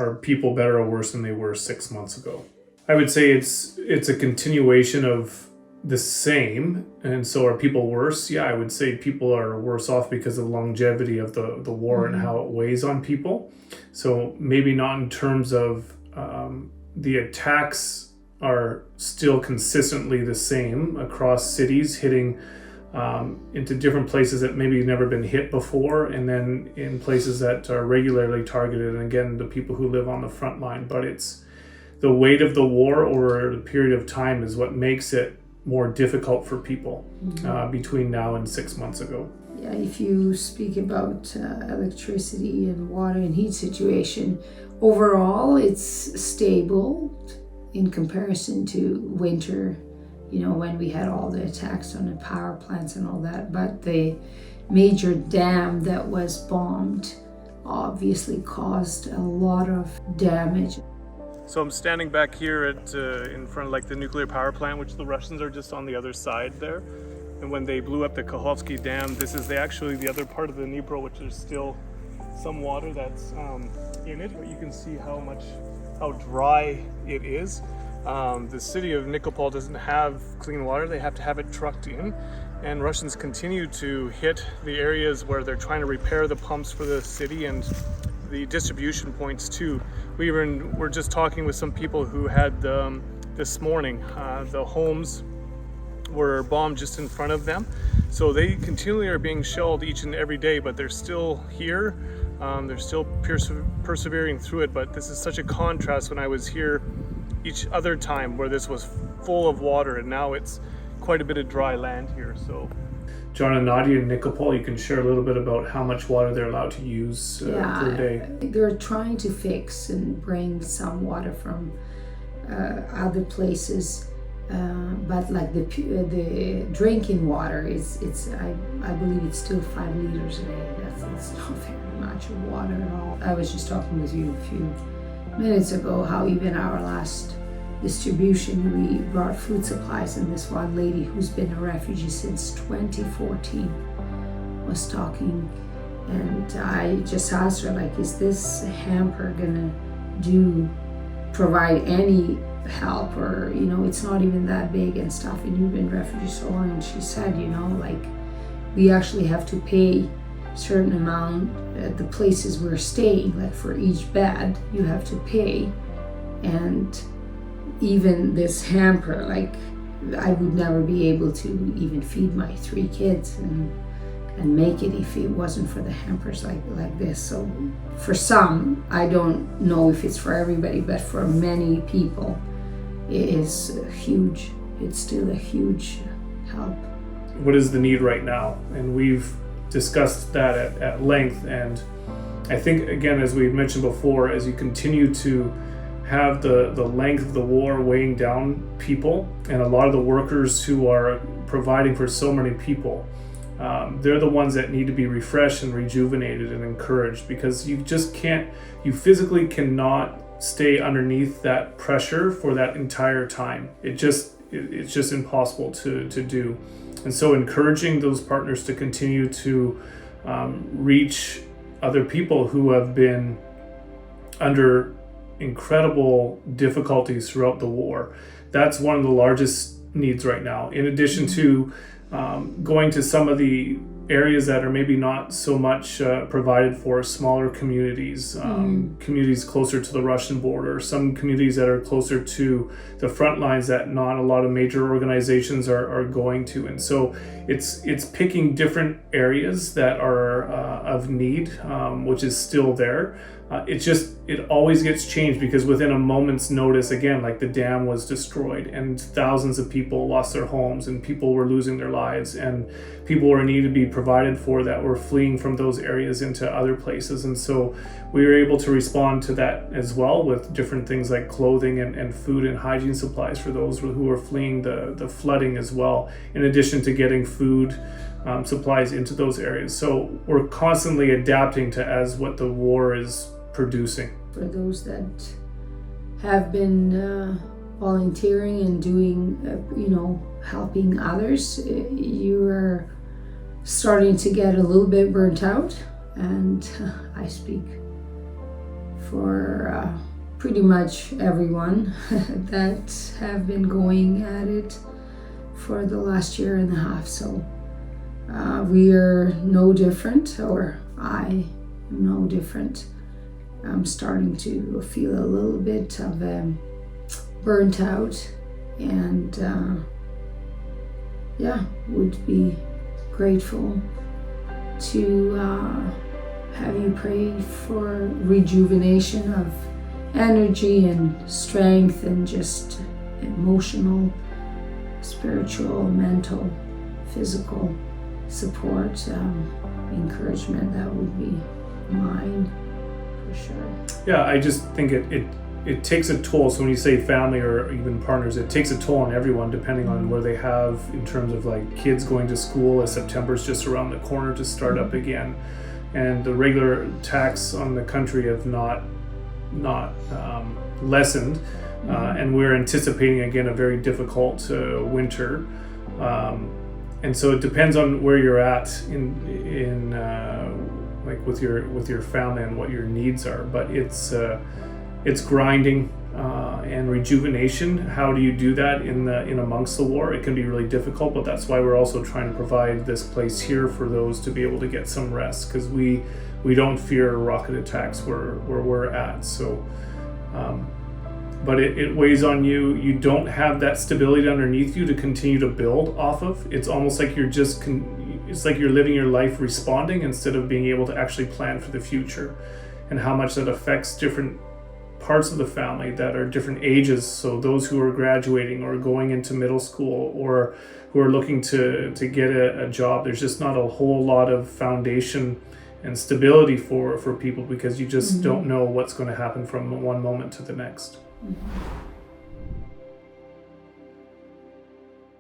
are people better or worse than they were 6 months ago? I would say it's a continuation of the same. And so are people worse? Yeah, I would say people are worse off because of the longevity of the war and how it weighs on people. So maybe not in terms of the attacks are still consistently the same across cities, hitting into different places that maybe never been hit before, and then in places that are regularly targeted, and again, the people who live on the front line. But it's the weight of the war over the period of time is what makes it more difficult for people between now and 6 months ago. Yeah, if you speak about electricity and water and heat situation, overall it's stable in comparison to winter, when we had all the attacks on the power plants and all that. But the major dam that was bombed obviously caused a lot of damage. So I'm standing back here in front of the nuclear power plant, which the Russians are just on the other side there. And when they blew up the Kakhovka dam, this is actually the other part of the Dnipro, which there's still some water that's in it. But you can see how dry it is. The city of Nikopol doesn't have clean water. They have to have it trucked in. And Russians continue to hit the areas where they're trying to repair the pumps for the city and the distribution points too. We were just talking with some people who had this morning, the homes were bombed just in front of them. So they continually are being shelled each and every day, but they're still here. They're still persevering through it. But this is such a contrast when I was here each other time where this was full of water, and now it's quite a bit of dry land here. So John and Nadia in Nikopol, you can share a little bit about how much water they're allowed to use per day. They're trying to fix and bring some water from other places, but the drinking water I believe it's still 5 liters a day. That's not very much of water at all. I was just talking with you a few minutes ago how even our last distribution, we brought food supplies, and this one lady who's been a refugee since 2014 was talking, and I just asked her, is this hamper gonna provide any help, or it's not even that big and stuff, and you've been refugee so long. And she said, we actually have to pay a certain amount at the places we're staying, for each bed you have to pay. And even this hamper, I would never be able to even feed my 3 kids and make it if it wasn't for the hampers like this. So for some, I don't know if it's for everybody, but for many people it is huge. It's still a huge help. What is the need right now? And we've discussed that at length, and I think, again, as we mentioned before, as you continue to have the length of the war weighing down people, and a lot of the workers who are providing for so many people, they're the ones that need to be refreshed and rejuvenated and encouraged, because you physically cannot stay underneath that pressure for that entire time. It's just impossible to do. And so encouraging those partners to continue to reach other people who have been under incredible difficulties throughout the war. That's one of the largest needs right now. In addition to going to some of the areas that are maybe not so much provided for, smaller communities, communities closer to the Russian border, some communities that are closer to the front lines that not a lot of major organizations are going to. And so it's picking different areas that are of need, which is still there. It always gets changed, because within a moment's notice, again, the dam was destroyed and thousands of people lost their homes, and people were losing their lives, and people were needed to be provided for that were fleeing from those areas into other places. And so we were able to respond to that as well with different things like clothing and food and hygiene supplies for those who were fleeing the flooding as well, in addition to getting food supplies into those areas. So we're constantly adapting to as what the war is producing. For those that have been volunteering and doing, helping others, you're starting to get a little bit burnt out. And I speak for pretty much everyone that have been going at it for the last year and a half. So we are no different, or I am no different. I'm starting to feel a little bit of burnt out, and would be grateful to have you pray for rejuvenation of energy and strength and just emotional, spiritual, mental, physical support, encouragement. That would be mine for sure. Yeah, I just think it takes a toll. So when you say family or even partners, it takes a toll on everyone depending on where they have in terms of like kids going to school, as September's just around the corner to start up again, and the regular attacks on the country have not lessened, and we're anticipating again a very difficult winter, and so it depends on where you're at in like with your family and what your needs are. But it's grinding and rejuvenation. How do you do that in amongst the war? It can be really difficult, but that's why we're also trying to provide this place here for those to be able to get some rest, because we don't fear rocket attacks where we're at. So but it weighs on you. You don't have that stability underneath you to continue to build off of. It's almost like it's like you're living your life responding instead of being able to actually plan for the future, and how much that affects different parts of the family that are different ages. So those who are graduating or going into middle school or who are looking to get a job, there's just not a whole lot of foundation and stability for people, because you just don't know what's going to happen from one moment to the next. Mm-hmm.